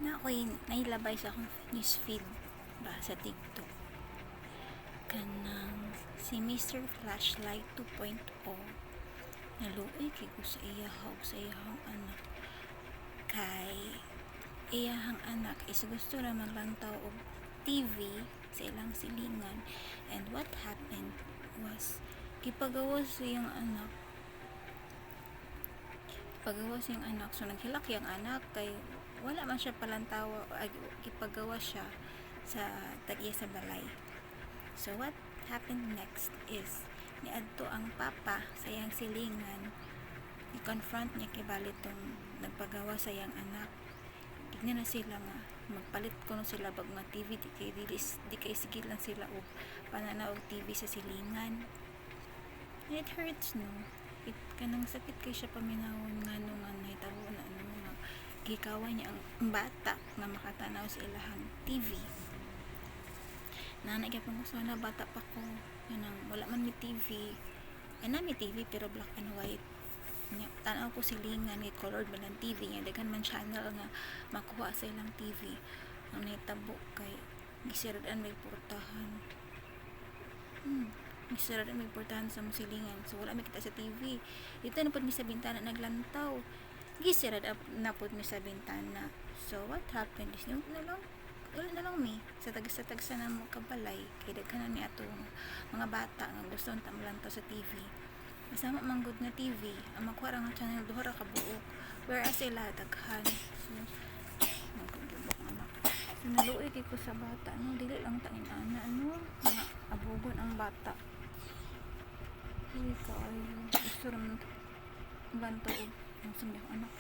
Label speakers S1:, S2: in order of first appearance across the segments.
S1: na ako'y nailabay sa akong newsfeed ba sa TikTok kanang si Mr. Flashlight 2.0 naluoy kay ko sa iyahang anak kay iyahang anak is gusto ra maglantaw og TV sa ilang silingan, and what happened was gipagawas yung anak so naghilak yung anak kay wala man siya palantawa, gipagawas siya sa tagya sa balay. So what happened next is niadto ang papa sa iyang silingan, i-confront niya kay balitong nagpagawa sa iyang anak. Tignan na sila nga magpalit ko sila bag mga TV, di kay sigil lang sila og pananaw og TV sa silingan. It hurts, no? Kanang sakit kay siya paminawon nga nung nahitabo na nga gikawan niya ang bata nga makatanaw sa ilahang TV. Nanay kay gusto na bata pa ko kanang wala man mi TV, ay na mi TV pero black and white. Tanaw ko silingan ni colored man ang TV nga daghan man channel nga makuha sa ilang TV. Ang nahitabo kay gisiraan may portahan. Gisiraan may portahan sa silingan, so wala makita sa TV. Dito na pod mi sa bintana naglantaw. Gisirad na pod mi sa bintana. So what happened is wala na lang mi sa tagsa na mo kabalay kay daghan na mi ato mga bata nga gusto ta malantaw sa TV. Masama manggod nga TV ang makuha ra nga channel duha ra ka buok, whereas sila daghan. So magkagibok anak, so naluoy kay ko sa bata, no, dili lang tangin ana mga abugon ang bata. Uy kaayo gusto ra man ganto ang sumbi ko anak.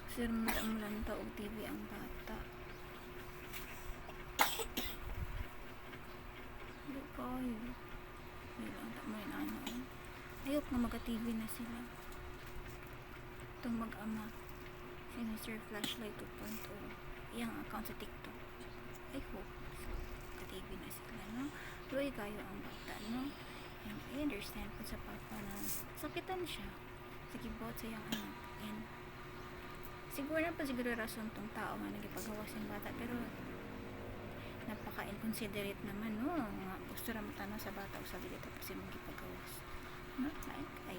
S1: Gusto ra man ang lantaw og TV ang bata. Uy kaayo bilang tak mo ano ayok nga magka-TV na sila. Itong mag-ama si Mr. Flashlight 2.0 iyang account sa TikTok, I hope so ka-TV na sila, no? Luoy kayo ang bata, no? And I understand po sa papa na sakitan siya sa kibot sa iyang anak, and siguro na pa siguro rason tong tao nga nagipagawas yung bata, pero napaka-inconsiderate naman, no? Nga gusto ra matanaw sa bata o sabi dito kasi magipagawas, no? Like, ay